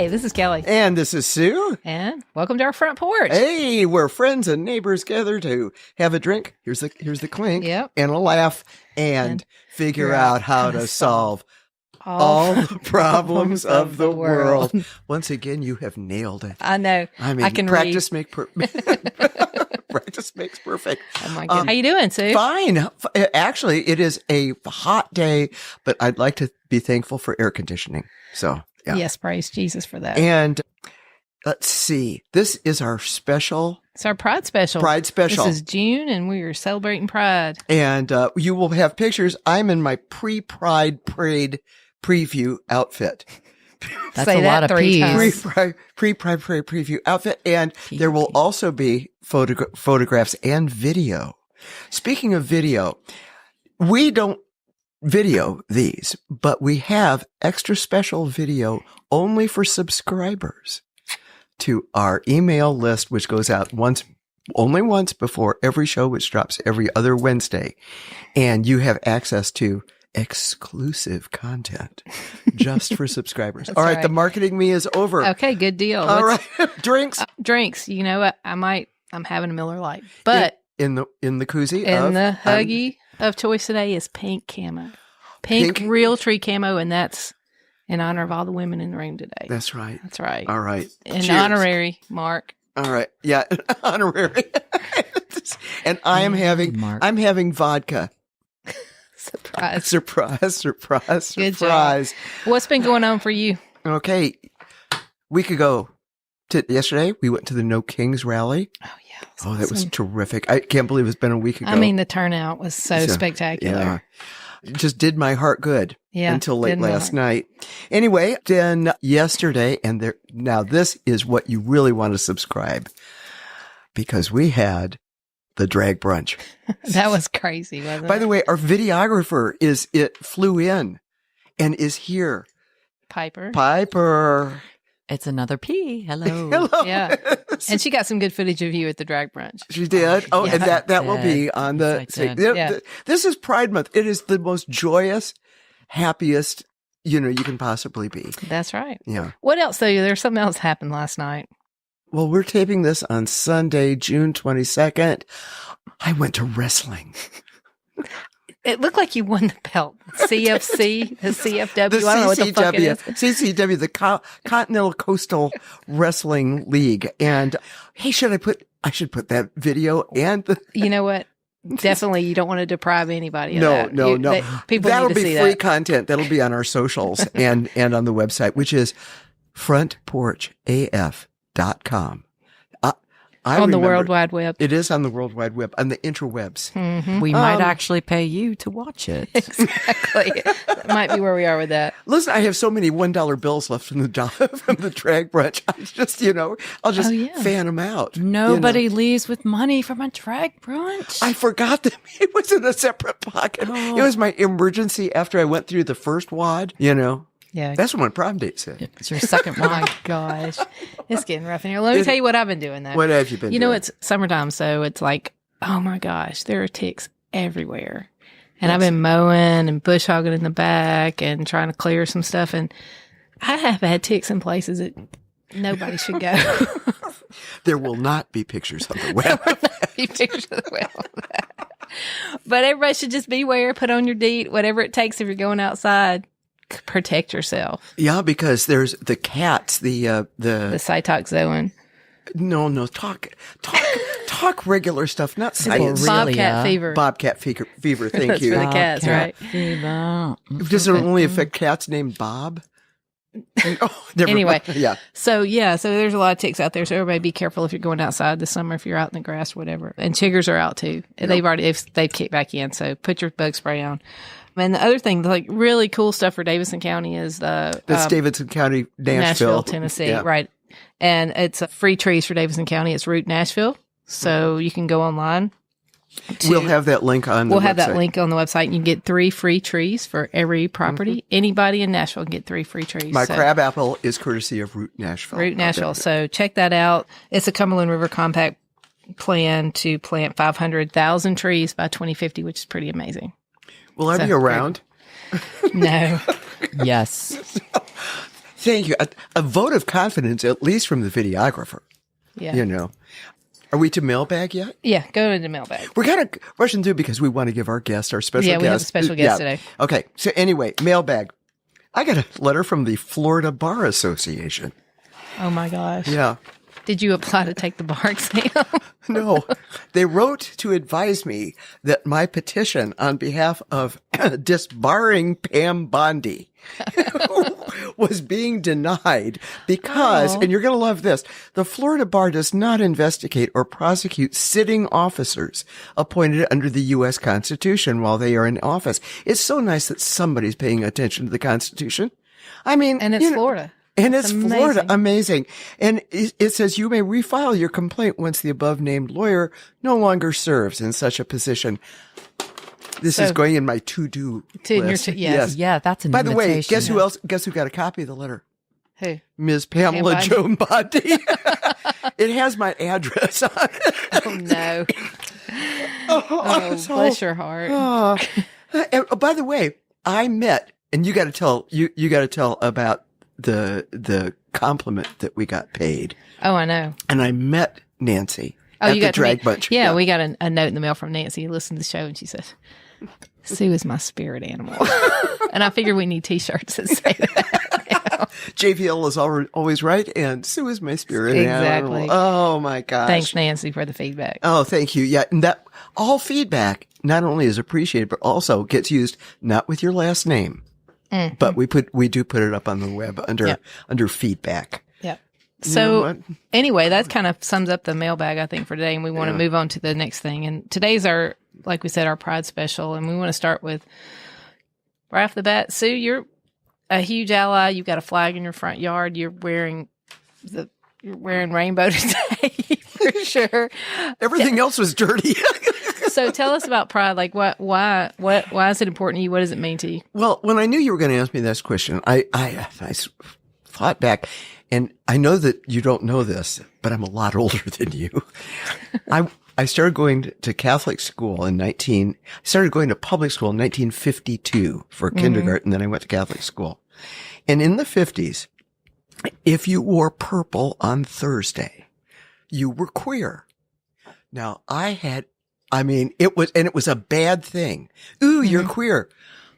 Hey, this is Kelly. And this is Sue. And welcome to our front porch. Hey, where friends and neighbors gather to have a drink. Here's the clink. Yep. And a laugh and figure out how to solve all the problems of the world. Once again, you have nailed it. I know. I mean, I can practice practice makes perfect. Oh my goodness. How you doing, Sue? Fine. Actually, it is a hot day, but I'd like to be thankful for air conditioning. So, yeah. Yes, praise Jesus for that. And let's see. This is our special. It's our Pride Special. Pride Special. This is June, and we are celebrating Pride. And you will have pictures. I'm in my pre-Pride parade preview outfit. That's a lot of P's. Pre-Pride parade preview outfit. And there will also be photographs and video. Speaking of video, we don't video these, but we have extra special video only for subscribers to our email list, which goes out only once before every show, which drops every other Wednesday. And you have access to exclusive content just for subscribers. All right. The marketing me is over. Okay, good deal. All right. Drinks. Drinks. You know what? I'm having a Miller Lite, but in the koozie and the Huggy of choice today is pink camo. Pink real tree camo, and that's in honor of all the women in the room today. That's right. That's right. All right. And cheers. Honorary, Mark. All right. Yeah, honorary. And I'm having vodka. Surprise. Good job. What's been going on for you? Okay. Week ago, yesterday, we went to the No Kings rally. Oh, yeah. That was terrific. I can't believe it's been a week ago. I mean, the turnout was so spectacular. Yeah. It just did my heart good until late last night. Anyway, then yesterday, now this is what you really want to subscribe, because we had the drag brunch. That was crazy, wasn't it? By the way, our videographer flew in and is here. Piper. It's another P. Hello. Hello. Yeah. And she got some good footage of you at the drag brunch. She did. Oh, yeah. And that will be on the. Yeah. This is Pride Month. It is the most joyous, happiest, you can possibly be. That's right. Yeah. What else, though? There's something else happened last night. Well, we're taping this on Sunday, June 22nd. I went to wrestling. It looked like you won the belt. CFC, the CFW. I don't know what the fuck it is. CCW, the Continental Coastal Wrestling League. And hey, I should put that video and You know what? Definitely, you don't want to deprime anybody of that. No. People That'll need to be see free that. content. That'll be on our socials and on the website, which is frontporchaf.com. On the World Wide Web. It is on the World Wide Web, on the interwebs. Mm-hmm. We might actually pay you to watch it. Exactly. That might be where we are with that. Listen, I have so many $1 bills left from the drag brunch. I just, I'll just fan them out. Nobody leaves with money from a drag brunch. I forgot them. It was in a separate pocket. Oh. It was my emergency after I went through the first wad, Yeah. That's what my prom date said. It's your second one. Oh my gosh. It's getting rough in here. Let me tell you what I've been doing, though. What have you been doing? It's summertime, so it's like, oh my gosh, there are ticks everywhere. And I've been mowing and bush hogging in the back and trying to clear some stuff. And I have had ticks in places that nobody should go. There will not be pictures on the web. But everybody should just beware, put on your DEET, whatever it takes if you're going outside. Protect yourself. Yeah, because there's the cats, the cytoxoin. No, talk regular stuff, not science. Bobcat fever. Bobcat fever. Thank That's you. for the cats, right? Does it only affect cats named Bob? Anyway, yeah. So there's a lot of ticks out there. So everybody be careful if you're going outside this summer, if you're out in the grass, whatever. And chiggers are out too. Yep. They've kicked back in. So put your bug spray on. And the other thing, like really cool stuff for Davidson County is that's Davidson County, Nashville, Tennessee, right? And it's free trees for Davidson County. It's Root Nashville, so you can go online. We'll have that link on. We'll have that link on the website. You can get 3 free trees for every property. Mm-hmm. Anybody in Nashville can get 3 free trees. My crabapple is courtesy of Root Nashville. Root Nashville. So check that out. It's a Cumberland River Compact plan to plant 500,000 trees by 2050, which is pretty amazing. Will I be around? No. Yes. Thank you. A vote of confidence, at least from the videographer. Yeah. You know. Are we to mailbag yet? Yeah, go into mailbag. We're kind of rushing through because we want to give our guest, our special guest. Yeah, we have a special guest today. Okay. So anyway, mailbag. I got a letter from the Florida Bar Association. Oh my gosh. Yeah. Did you apply to take the bar exam? No. They wrote to advise me that my petition on behalf of disbarring Pam Bondi was being denied because, and you're going to love this, the Florida Bar does not investigate or prosecute sitting officers appointed under the U.S. Constitution while they are in office. It's so nice that somebody's paying attention to the Constitution. I mean, And it's Florida. And it's Florida. Amazing. And it says you may refile your complaint once the above named lawyer no longer serves in such a position. This is going in my to-do list. Yes. Yeah, that's an By the way, invitation. guess who else? Guess who got a copy of the letter? Who? Ms. Pamela Joan Bondi. It has my address on it. Oh, no. Bless your heart. And, by the way, I met, and you got to tell, you got to tell about the compliment that we got paid. Oh, I know. And I met Nancy Oh, at you the got drag bunch. Yeah, we got a note in the mail from Nancy who listened to the show, and she said, Sue is my spirit animal. And I figure we need T-shirts that say that. JVL is always right, and Sue is my spirit animal. Exactly. Oh, my gosh. Thanks, Nancy, for the feedback. Oh, thank you. Yeah, and that all feedback not only is appreciated, but also gets used not with your last name, but we do put it up on the web under feedback. Yep. You know So what? anyway, that kind of sums up the mailbag, I think, for today, and we want to move on to the next thing. And today's our, like we said, our Pride special, and we want to start with right off the bat. Sue, you're a huge ally. You've got a flag in your front yard. You're wearing rainbow today for sure. Everything else was dirty. So tell us about Pride. Like, why is it important to you? What does it mean to you? Well, when I knew you were going to ask me this question, I thought back, and I know that you don't know this, but I'm a lot older than you. I started going to Catholic school started going to public school in 1952 for kindergarten, then I went to Catholic school. And in the 50s, if you wore purple on Thursday, you were queer. Now, it was a bad thing. Ooh, you're queer.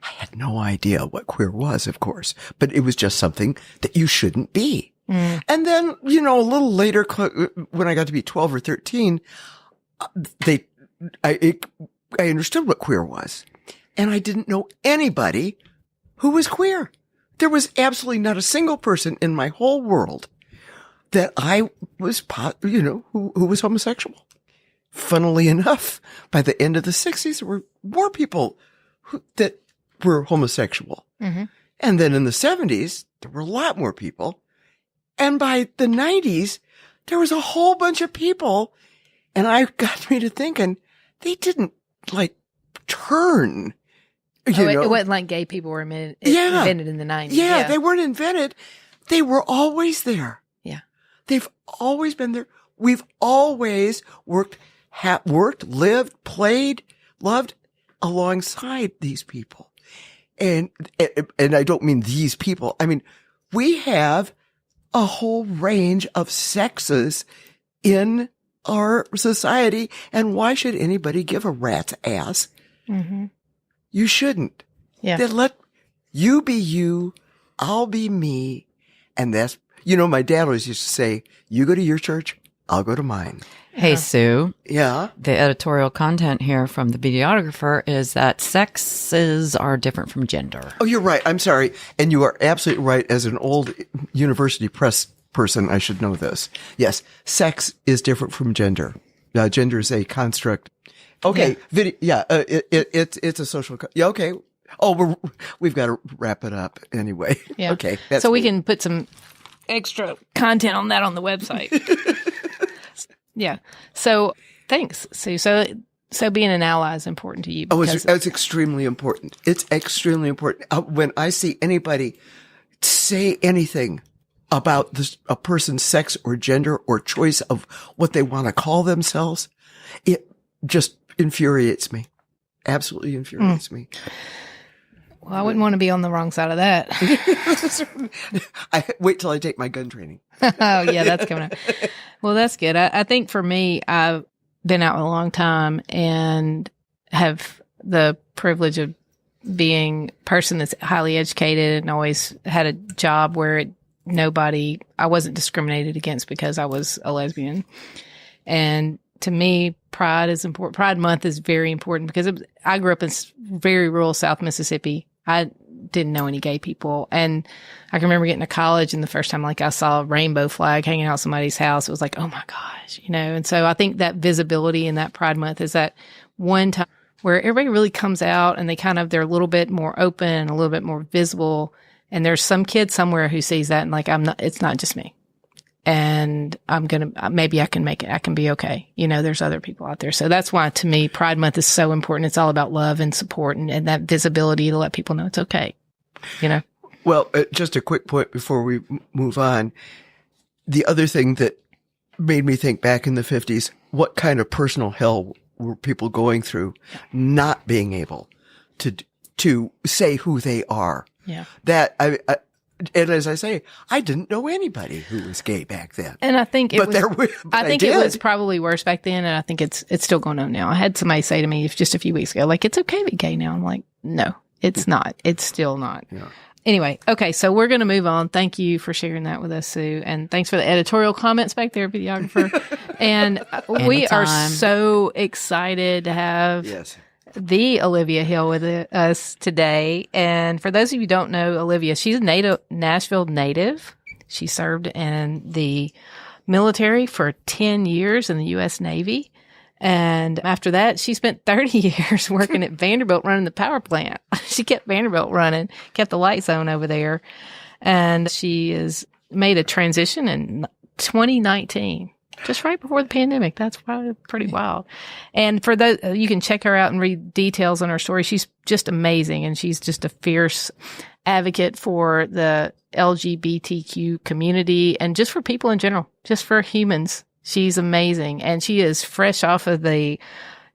I had no idea what queer was, of course, but it was just something that you shouldn't be. And then, a little later, when I got to be 12 or 13, I understood what queer was. And I didn't know anybody who was queer. There was absolutely not a single person in my whole world that I was, who was homosexual. Funnily enough, by the end of the 60s, there were more people that were homosexual. Mm-hmm. And then in the 70s, there were a lot more people. And by the 90s, there was a whole bunch of people. And I got me to thinking, they didn't turn. It wasn't like gay people were invented in the 90s. Yeah, they weren't invented. They were always there. Yeah. They've always been there. We've always worked, lived, played, loved alongside these people. And I don't mean these people. I mean, we have a whole range of sexes in our society. And why should anybody give a rat's ass? Mm-hmm. You shouldn't. Yeah. Then let you be you, I'll be me. And that's, my dad always used to say, you go to your church, I'll go to mine. Hey, Sue. Yeah. The editorial content here from the videographer is that sexes are different from gender. Oh, you're right. I'm sorry. And you are absolutely right. As an old university press person, I should know this. Yes. Sex is different from gender. Gender is a construct. Okay. Yeah. It's a social. Yeah. Okay. Oh, we've got to wrap it up anyway. Yeah. Okay. So we can put some extra content on that on the website. Yeah. So thanks, Sue. So being an ally is important to you. It's extremely important. It's extremely important. When I see anybody say anything about a person's sex or gender or choice of what they want to call themselves, it just infuriates me. Absolutely infuriates me. Well, I wouldn't want to be on the wrong side of that. I wait till I take my gun training. Oh, yeah, that's coming up. Well, that's good. I think for me, I've been out a long time and have the privilege of being a person that's highly educated and always had a job where I wasn't discriminated against because I was a lesbian. And to me, pride is important. Pride Month is very important because I grew up in very rural South Mississippi. I didn't know any gay people. And I can remember getting to college and the first time I saw a rainbow flag hanging out somebody's house, it was like, oh my gosh, And so I think that visibility in that Pride Month is that one time where everybody really comes out and they're a little bit more open, a little bit more visible. And there's some kid somewhere who sees that and it's not just me. And maybe I can make it. I can be okay. There's other people out there. So that's why to me, Pride Month is so important. It's all about love and support and that visibility to let people know it's okay. Well, just a quick point before we move on. The other thing that made me think back in the 50s, what kind of personal hell were people going through not being able to say who they are? Yeah. And as I say, I didn't know anybody who was gay back then. And I think it was did. probably worse back then, and I think it's still going on now. I had somebody say to me just a few weeks ago, it's okay to be gay now. I'm like, no, it's not. It's still not. Yeah. Anyway, okay, so we're going to move on. Thank you for sharing that with us, Sue, and thanks for the editorial comments back there, videographer. And we are so excited to have the Olivia Hill with us today. And for those of you who don't know Olivia, she's a Nashville native. She served in the military for 10 years in the U.S. Navy. And after that, she spent 30 years working at Vanderbilt running the power plant. She kept Vanderbilt running, kept the lights on over there. And she has made a transition in 2019. Just right before the pandemic. That's probably pretty wild. And for those, you can check her out and read details on her story. She's just amazing. And she's just a fierce advocate for the LGBTQ community and just for people in general, just for humans. She's amazing. And she is fresh off of the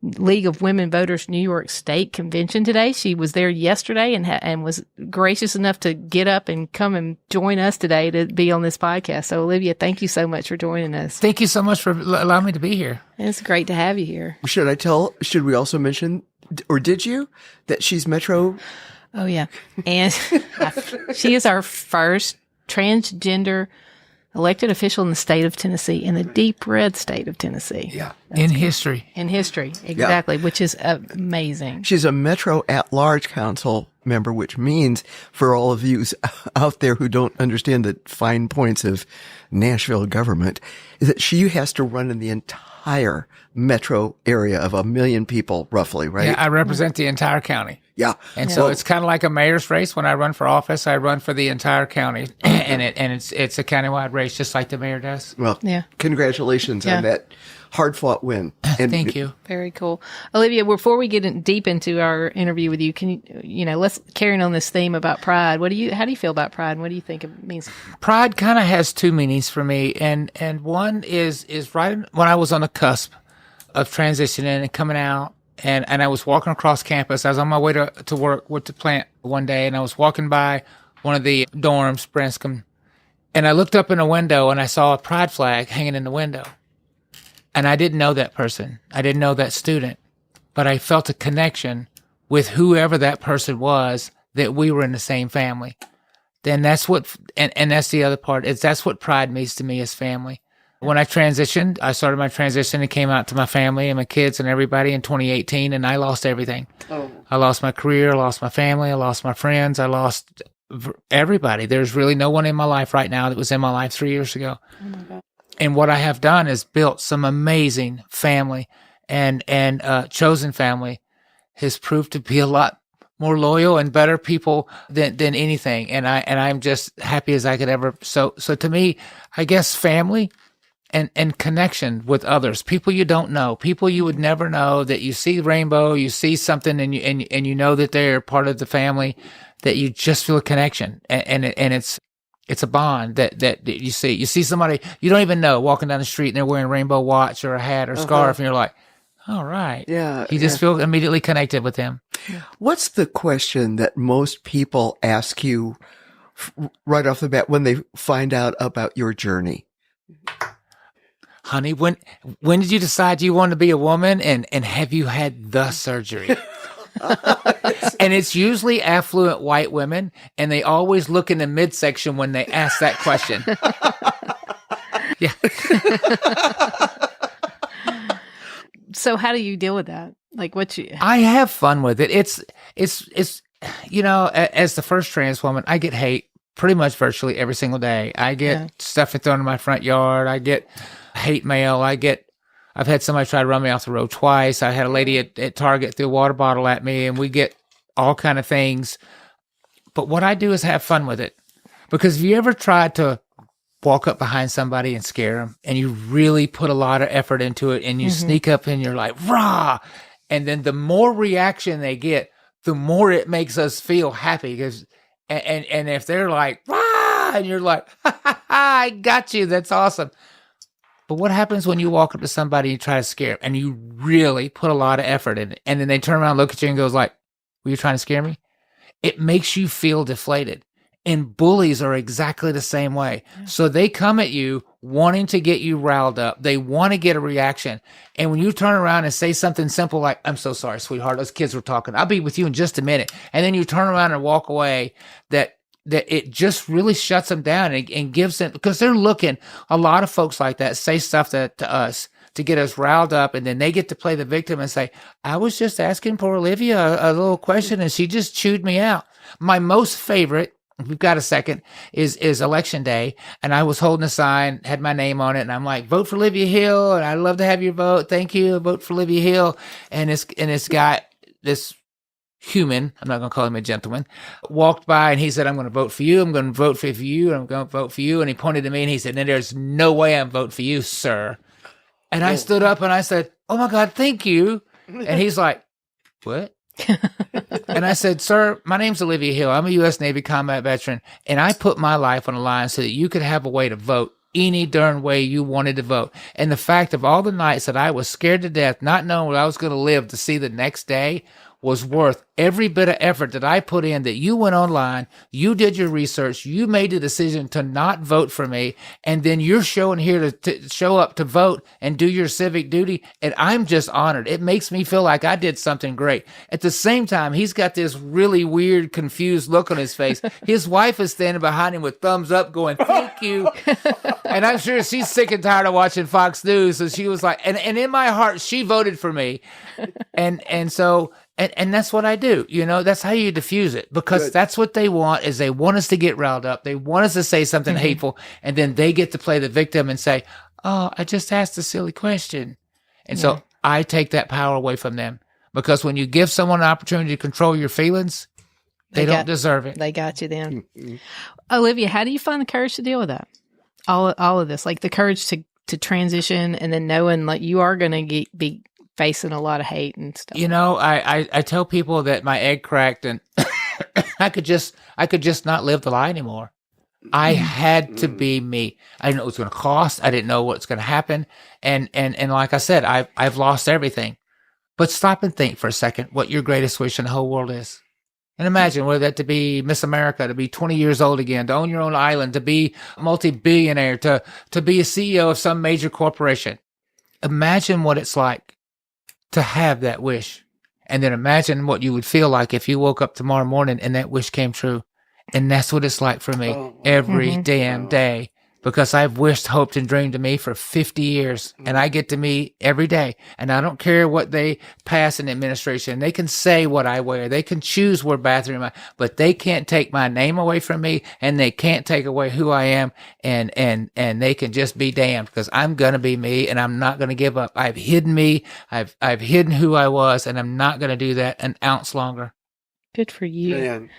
League of Women Voters New York State Convention today. She was there yesterday and was gracious enough to get up and come and join us today to be on this podcast. So, Olivia, thank you so much for joining us. Thank you so much for allowing me to be here. It's great to have you here. Should we also mention, or did you, that she's Metro? Oh, yeah. And she is our first transgender elected official in the state of Tennessee, in the deep red state of Tennessee. Yeah. In history. In history, exactly, which is amazing. She's a Metro at-large council member, which means for all of you out there who don't understand the fine points of Nashville government, is that she has to run in the entire metro area of 1 million people, roughly, right? Yeah, I represent the entire county. Yeah. And so it's kind of like a mayor's race. When I run for office, I run for the entire county. and it's a countywide race, just like the mayor does. Well, congratulations on that hard-fought win. And thank you. Very cool. Olivia, before we get deep into our interview with you, can let's carry on this theme about pride. How do you feel about pride? And what do you think it means? Pride kind of has two meanings for me. And one is right when I was on the cusp of transitioning and coming out. And I was walking across campus. I was on my way to work with the plant one day, and I was walking by one of the dorms, Branscombe, and I looked up in a window, and I saw a pride flag hanging in the window. And I didn't know that person. I didn't know that student. But I felt a connection with whoever that person was, that we were in the same family. Then that's what, and that's the other part, is that's what pride means to me, as family. When I transitioned, I started my transition and came out to my family and my kids and everybody in 2018, and I lost everything. Oh. I lost my career, I lost my family, I lost my friends, I lost everybody. There's really no one in my life right now that was in my life 3 years ago. Oh my God. And what I have done is built some amazing family, and chosen family has proved to be a lot more loyal and better people than anything. And I'm just happy as I could ever. So to me, I guess family and connection with others, people you don't know, people you would never know, that you see rainbow, you see something, and you know that they're part of the family, that you just feel a connection, and it's a bond that you see. You see somebody you don't even know walking down the street and they're wearing a rainbow watch or a hat or scarf, and you're like, all right, you just feel immediately connected with them. What's the question that most people ask you right off the bat when they find out about your journey? Honey, when did you decide you want to be a woman, and have you had the surgery? And it's usually affluent white women, and they always look in the midsection when they ask that question. Yeah. So how do you deal with that? Like I have fun with it. It's as the first trans woman, I get hate pretty much virtually every single day. I get stuff thrown in my front yard. I get hate mail. I've had somebody try to run me off the road twice. I had a lady at Target threw a water bottle at me, and we get all kind of things. But what I do is have fun with it. Because if you ever tried to walk up behind somebody and scare them, and you really put a lot of effort into it, and you sneak up and you're like, rah! And then the more reaction they get, the more it makes us feel happy. Because, and if they're like, rah! And you're like, ha, ha, ha, I got you. That's awesome. But what happens when you walk up to somebody and you try to scare them, and you really put a lot of effort in it, and then they turn around and look at you and goes like, were you trying to scare me? It makes you feel deflated. And bullies are exactly the same way. Yeah. So they come at you wanting to get you riled up. They want to get a reaction. And when you turn around and say something simple like, I'm so sorry, sweetheart, those kids were talking. I'll be with you in just a minute. And then you turn around and walk away, that it just really shuts them down and gives them, because they're looking, a lot of folks like that say stuff to us to get us riled up, and then they get to play the victim and say, I was just asking poor Olivia a little question and she just chewed me out. My most favorite, if we've got a second, is election day, and I was holding a sign, had my name on it, and I'm like, vote for Olivia Hill, and I'd love to have your vote. Thank you. Vote for Olivia Hill. And this guy, this human, I'm not going to call him a gentleman, walked by and he said, I'm going to vote for you. I'm going to vote for you. And I'm going to vote for you. And he pointed to me and he said, there's no way I'm voting for you, sir. And I stood up and I said, oh my God, thank you. And he's like, what? And I said, sir, my name's Olivia Hill. I'm a U.S. Navy combat veteran, and I put my life on the line so that you could have a way to vote any darn way you wanted to vote. And the fact of all the nights that I was scared to death, not knowing what I was going to live to see the next day, was worth every bit of effort that I put in, that you went online, you did your research, you made the decision to not vote for me, and then you're showing here to show up to vote and do your civic duty, and I'm just honored. It makes me feel like I did something great. At the same time, he's got this really weird, confused look on his face. His wife is standing behind him with thumbs up going, thank you. And I'm sure she's sick and tired of watching Fox News, so she was like, and in my heart, she voted for me. And so... And that's what I do. That's how you diffuse it, because that's what they want, is they want us to get riled up. They want us to say something hateful, and then they get to play the victim and say, oh, I just asked a silly question. And so I take that power away from them, because when you give someone an opportunity to control your feelings, they don't deserve it. They got you then. Olivia, how do you find the courage to deal with that? All of this, like the courage to transition, and then knowing like you are going to be facing a lot of hate and stuff. I tell people that my egg cracked and I could just not live the lie anymore. I had to be me. I didn't know what it was going to cost. I didn't know what's going to happen. And like I said, I've lost everything. But stop and think for a second what your greatest wish in the whole world is. And imagine whether that to be Miss America, to be 20 years old again, to own your own island, to be a multi-billionaire, to be a CEO of some major corporation. Imagine what it's like to have that wish. And then imagine what you would feel like if you woke up tomorrow morning and that wish came true. And that's what it's like for me every damn day. Because I've wished, hoped, and dreamed of me for 50 years. And I get to meet every day. And I don't care what they pass in the administration. They can say what I wear. They can choose where bathroom I, but they can't take my name away from me. And they can't take away who I am. And they can just be damned, because I'm going to be me and I'm not going to give up. I've hidden me. I've hidden who I was, and I'm not going to do that an ounce longer. Good for you. Man.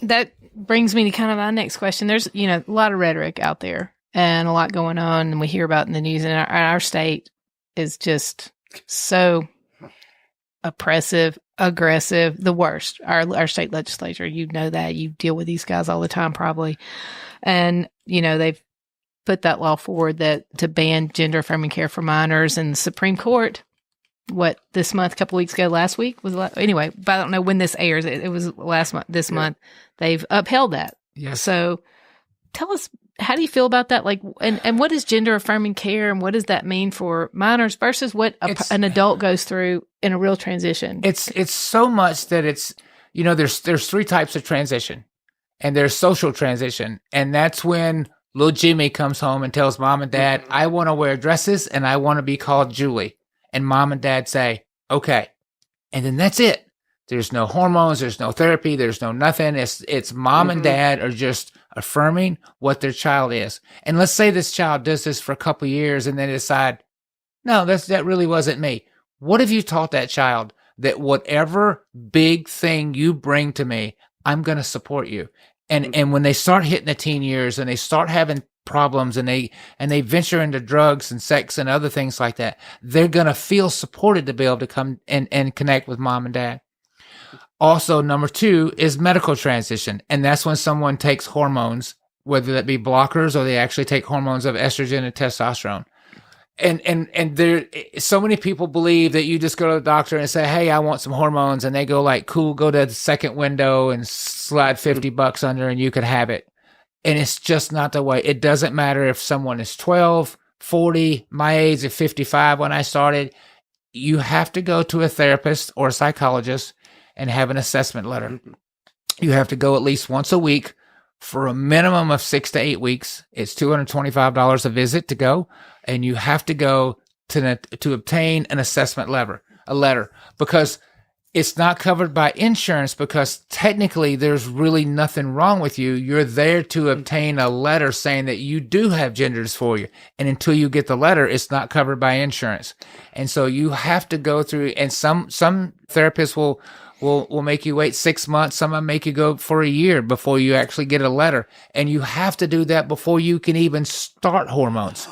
That brings me to kind of our next question. There's, a lot of rhetoric out there and a lot going on, and we hear about in the news, and our state is just so oppressive, aggressive, the worst. Our state legislature, that. You deal with these guys all the time probably. And, they've put that law forward that to ban gender affirming care for minors, and the Supreme Court this month, a couple weeks ago, last week anyway, but I don't know when this airs. It was last month, this month, they've upheld that. Yes. So tell us, how do you feel about that? Like, and what is gender affirming care, and what does that mean for minors versus what an adult goes through in a real transition? It's so much that it's, there's 3 types of transition, and there's social transition. And that's when little Jimmy comes home and tells mom and dad, I want to wear dresses and I want to be called Julie. And mom and dad say, okay. And then that's it. There's no hormones. There's no therapy. There's no nothing. It's mom and dad are just affirming what their child is. And let's say this child does this for a couple of years and then decide, no, that really wasn't me. What have you taught that child? That whatever big thing you bring to me, I'm going to support you. And when they start hitting the teen years and they start having problems and they venture into drugs and sex and other things like that, they're going to feel supported to be able to come and connect with mom and dad. Also, number 2 is medical transition. And that's when someone takes hormones, whether that be blockers or they actually take hormones of estrogen and testosterone. And there, so many people believe that you just go to the doctor and say, hey, I want some hormones. And they go like, cool, go to the second window and slide $50 under and you could have it. And it's just not the way. It doesn't matter if someone is 12, 40, my age of 55 when I started. You have to go to a therapist or a psychologist and have an assessment letter. You have to go at least once a week for a minimum of 6 to 8 weeks. It's $225 a visit to go. And you have to go to obtain an assessment letter, because it's not covered by insurance, because technically there's really nothing wrong with you. You're there to obtain a letter saying that you do have gender dysphoria. And until you get the letter, it's not covered by insurance. And so you have to go through, and some therapists will make you wait 6 months. Some will make you go for a year before you actually get a letter. And you have to do that before you can even start hormones.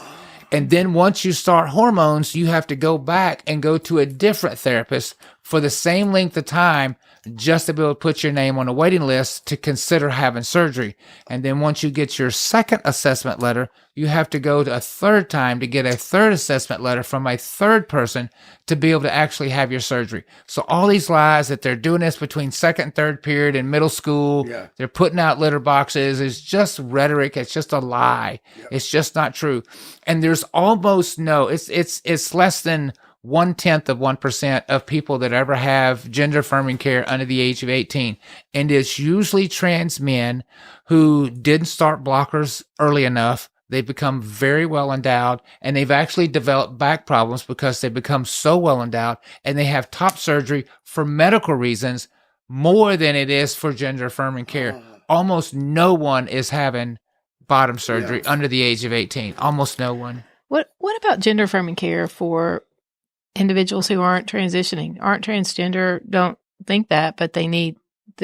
And then once you start hormones, you have to go back and go to a different therapist for the same length of time, just to be able to put your name on a waiting list to consider having surgery. And then once you get your second assessment letter, you have to go to a third time to get a third assessment letter from a third person to be able to actually have your surgery. So all these lies that they're doing this between second and third period in middle school, they're putting out litter boxes, is just rhetoric. It's just a lie. It's just not true. And there's almost it's less than 0.1% of people that ever have gender affirming care under the age of 18. And it's usually trans men who didn't start blockers early enough. They become very well endowed, and they've actually developed back problems because they become so well endowed, and they have top surgery for medical reasons more than it is for gender affirming care. Almost no one is having bottom surgery under the age of 18. Almost no one. What about gender affirming care for individuals who aren't transitioning, aren't transgender, don't think that, but they need,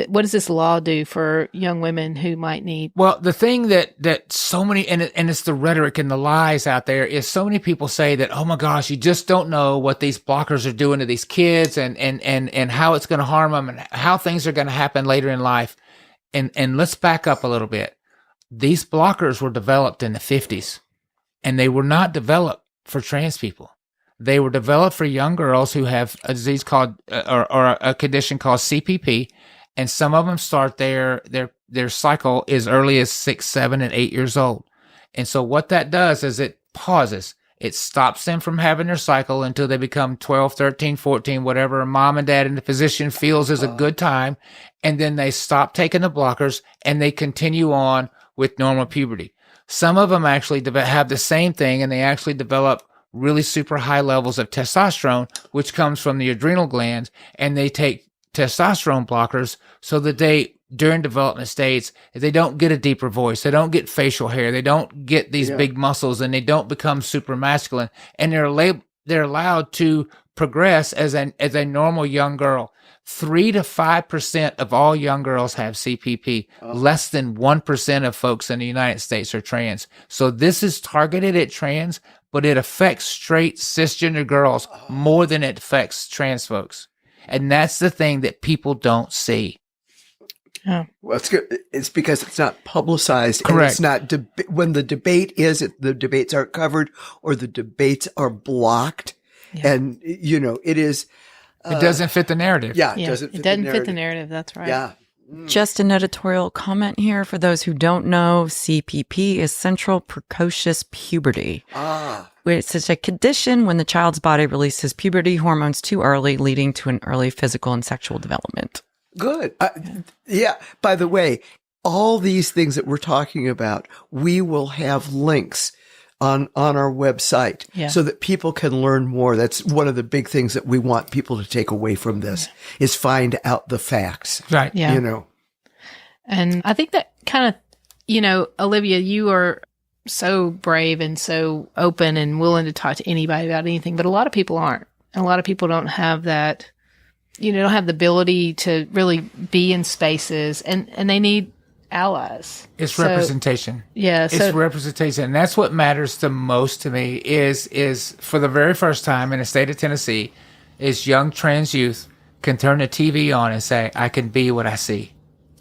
what does this law do for young women who might need? Well, the thing that so many, and it's the rhetoric and the lies out there, is so many people say that, oh my gosh, you just don't know what these blockers are doing to these kids and how it's going to harm them and how things are going to happen later in life. And let's back up a little bit. These blockers were developed in the 50s, and they were not developed for trans people. They were developed for young girls who have a disease called, or a condition called CPP, and some of them start their cycle as early as 6, 7, and 8 years old. And so what that does is it pauses. It stops them from having their cycle until they become 12, 13, 14, whatever mom and dad and the physician feels is a good time. And then they stop taking the blockers and they continue on with normal puberty. Some of them actually have the same thing, and they actually develop really super high levels of testosterone, which comes from the adrenal glands, and they take testosterone blockers so that they, during development states, they don't get a deeper voice, they don't get facial hair, they don't get these big muscles, and they don't become super masculine, and they're allowed to progress as a normal young girl. 3 to 5% of all young girls have CPP. Less than 1% of folks in the United States are trans. So this is targeted at trans, but it affects straight cisgender girls more than it affects trans folks. And that's the thing that people don't see. Well, it's good. It's because it's not publicized. Correct. And it's not when the debate is, the debates aren't covered or the debates are blocked. And, it is. It doesn't fit the narrative. Yeah. It doesn't fit the narrative. That's right. Yeah. Just an editorial comment here for those who don't know. CPP is central precocious puberty. It's such a condition when the child's body releases puberty hormones too early, leading to an early physical and sexual development. Good. Yeah. By the way, all these things that we're talking about, we will have links on our website so that people can learn more. That's one of the big things that we want people to take away from this is find out the facts. Right. Yeah. And I think that kind of, Olivia, you are so brave and so open and willing to talk to anybody about anything, but a lot of people aren't. And a lot of people don't have that, don't have the ability to really be in spaces and they need allies. It's representation. Yeah. It's representation. And that's what matters the most to me is for the very first time in the state of Tennessee, is young trans youth can turn the TV on and say, I can be what I see.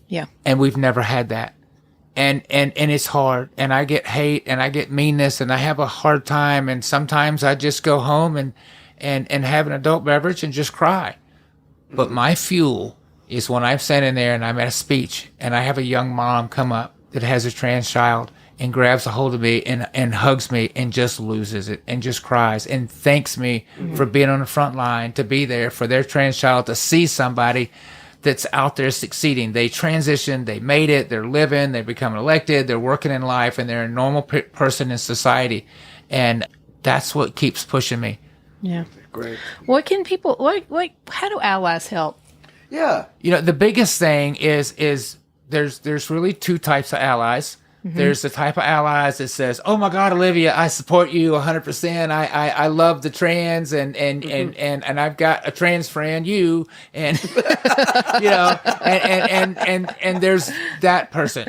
Yeah. And we've never had that. And it's hard. And I get hate and I get meanness and I have a hard time. And sometimes I just go home and have an adult beverage and just cry. But my fuel is when I'm standing there and I'm at a speech and I have a young mom come up that has a trans child and grabs a hold of me and hugs me and just loses it and just cries and thanks me for being on the front line to be there for their trans child to see somebody that's out there succeeding. They transitioned, they made it, they're living, they become elected, they're working in life, and they're a normal person in society. And that's what keeps pushing me. Yeah. Great. What can people, how do allies help? Yeah. The biggest thing is there's really two types of allies. There's the type of allies that says, "Oh my God, Olivia, I support you 100%. I love the trans and I've got a trans friend, you," and and there's that person.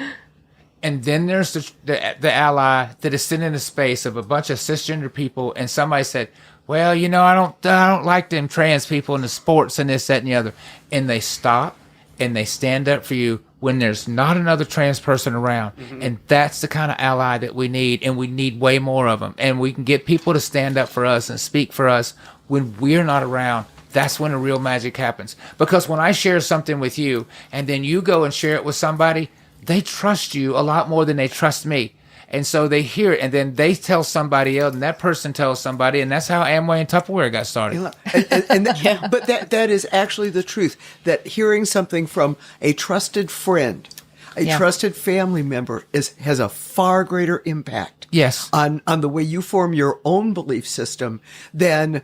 And then there's the ally that is sitting in a space of a bunch of cisgender people, and somebody said, "Well, I don't like them trans people in the sports and this, that, and the other." And they stop and they stand up for you when there's not another trans person around. And that's the kind of ally that we need, and we need way more of them. And we can get people to stand up for us and speak for us when we're not around. That's when the real magic happens. Because when I share something with you and then you go and share it with somebody, they trust you a lot more than they trust me. And so they hear it, and then they tell somebody else, and that person tells somebody, and that's how Amway and Tupperware got started. But that is actually the truth, that hearing something from a trusted friend, a trusted family member has a far greater impact on the way you form your own belief system than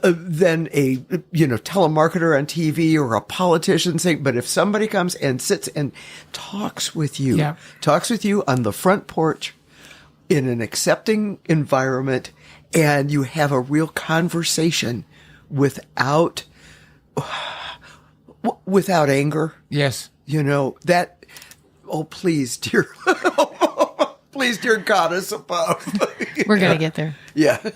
a telemarketer on TV or a politician saying. But if somebody comes and sits and talks with you on the front porch in an accepting environment, and you have a real conversation without anger. Yes. That, please, dear, please, dear goddess above. We're going to get there. Yeah.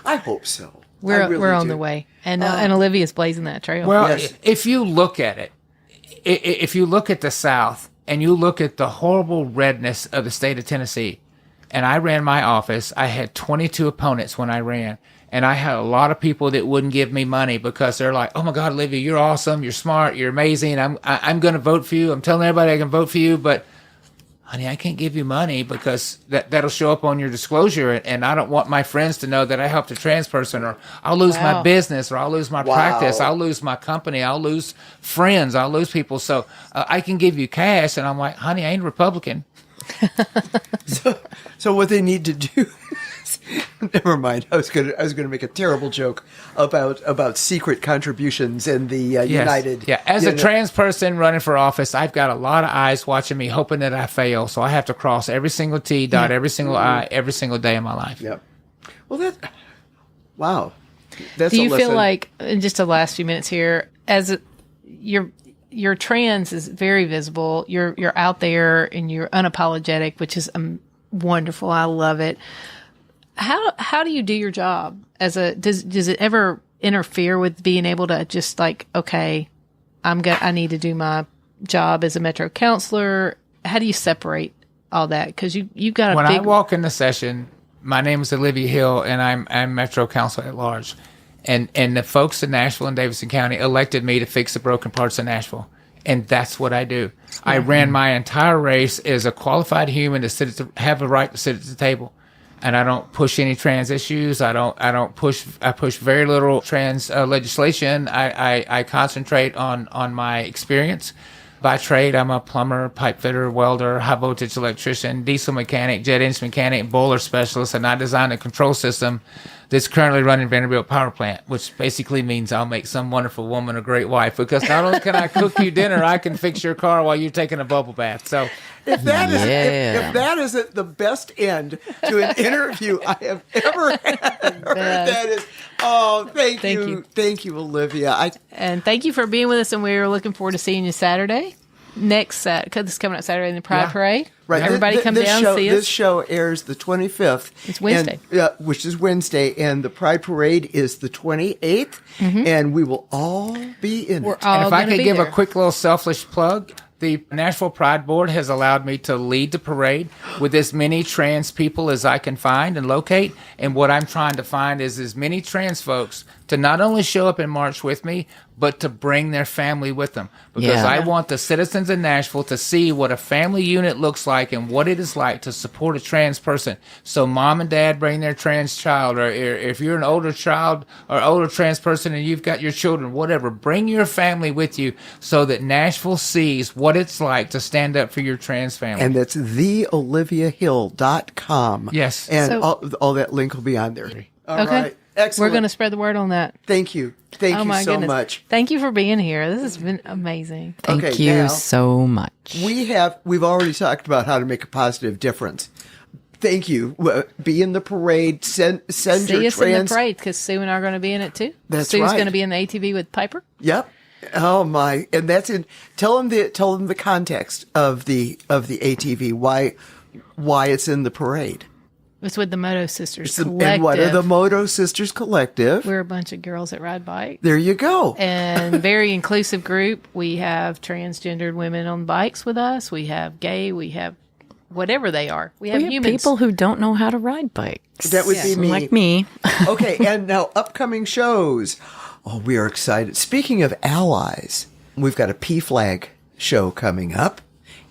I hope so. We're on the way. And Olivia's blazing that trail. Well, if you look at it, if you look at the South and you look at the horrible redness of the state of Tennessee, and I ran my office, I had 22 opponents when I ran. And I had a lot of people that wouldn't give me money because they're like, "Oh my God, Olivia, you're awesome. You're smart. You're amazing. I'm going to vote for you. I'm telling everybody I can vote for you. But honey, I can't give you money because that'll show up on your disclosure. And I don't want my friends to know that I helped a trans person, or I'll lose my business, or I'll lose my practice. I'll lose my company. I'll lose friends. I'll lose people. So I can give you cash." And I'm like, "Honey, I ain't a Republican." So what they need to do never mind. I was gonna make a terrible joke about secret contributions in the United. Yeah, as a trans person running for office, I've got a lot of eyes watching me, hoping that I fail. So I have to cross every single T, dot every single I, every single day of my life. Yep. Well, wow. That's Do you feel like, in just the last few minutes here, as your trans is very visible, you're out there and you're unapologetic, which is wonderful. I love it. How do you do your job does it ever interfere with being able to just like, okay, I need to do my job as a Metro counselor? How do you separate all that? Because you've got when I walk in the session, my name is Olivia Hill and I'm Metro Council at Large. And the folks in Nashville and Davidson County elected me to fix the broken parts of Nashville. And that's what I do. I ran my entire race as a qualified human to have a right to sit at the table. And I don't push any trans issues. I push very little trans legislation. I concentrate on my experience. By trade, I'm a plumber, pipe fitter, welder, high voltage electrician, diesel mechanic, jet engine mechanic, boiler specialist, and I designed a control system that's currently running Vanderbilt Power Plant, which basically means I'll make some wonderful woman a great wife, because not only can I cook you dinner, I can fix your car while you're taking a bubble bath. So if that isn't the best end to an interview I have ever had, that is, thank you. Thank you, Olivia. And thank you for being with us, and we're looking forward to seeing you Saturday. Next Saturday, because it's coming up Saturday in the Pride Parade. Right. Everybody come down and see us. This show airs the 25th. It's Wednesday. Which is Wednesday, and the Pride Parade is the 28th, and we will all be in it. And if I could give a quick little selfish plug, the Nashville Pride Board has allowed me to lead the parade with as many trans people as I can find and locate. And what I'm trying to find is as many trans folks to not only show up and march with me, but to bring their family with them. Because I want the citizens in Nashville to see what a family unit looks like and what it is like to support a trans person. So mom and dad bring their trans child, or if you're an older child or older trans person and you've got your children, whatever, bring your family with you so that Nashville sees what it's like to stand up for your trans family. And that's theoliviahill.com. Yes. And all that link will be on there. All right. Excellent. We're going to spread the word on that. Thank you. Thank you so much. Thank you for being here. This has been amazing. Thank you so much. We've already talked about how to make a positive difference. Thank you. Be in the parade. Send your trans. See us in the parade, because Sue and I are going to be in it too. That's Sue's right. going to be in the ATV with Piper. Yep. Oh my! And that's in. Tell them the context of the ATV. Why it's in the parade. It's with the Moto Sisters Collective. And what are the Moto Sisters Collective? We're a bunch of girls that ride bikes. There you go. And very inclusive group. We have transgendered women on bikes with us. We have gay. We have whatever they are. We have humans. People who don't know how to ride bikes. That would be me. Like me. Okay, and now upcoming shows. Oh, we are excited. Speaking of allies, we've got a PFLAG show coming up.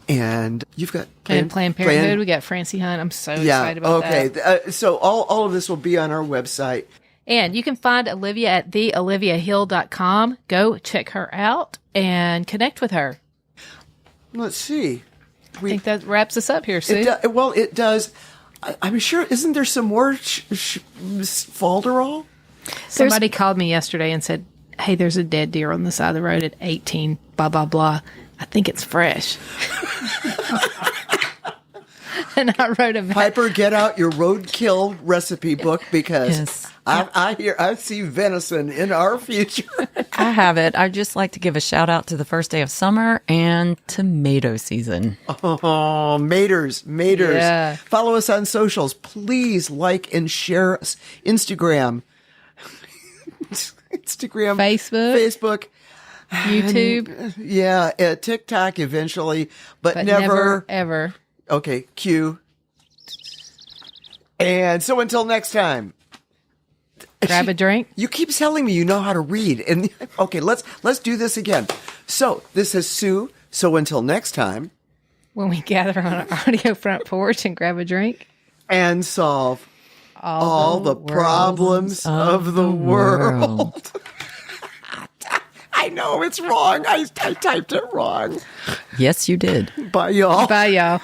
And you've got Planned Parenthood. We got Francie Hunt. I'm so excited about that. Okay. So all of this will be on our website. And you can find Olivia at theoliviahill.com. Go check her out and connect with her. Let's see. I think that wraps us up here, Sue. It does. I'm sure. Isn't there some more falderall? Somebody called me yesterday and said, hey, there's a dead deer on the side of the road at 18, blah, blah, blah. I think it's fresh. And I wrote a Piper, get out your roadkill recipe book, because I see venison in our future. I have it. I'd just like to give a shout out to the first day of summer and tomato season. Oh, maters. Yeah. Follow us on socials. Please like and share us. Instagram, Facebook. YouTube. TikTok eventually, but never ever. Okay, Q. And so until next time. Grab a drink. You keep telling me you know how to read. And okay, let's do this again. So this is Sue. So until next time. When we gather on our audio front porch and grab a drink. And solve all the problems of the world. I know it's wrong. I typed it wrong. Yes, you did. Bye, y'all. Bye, y'all.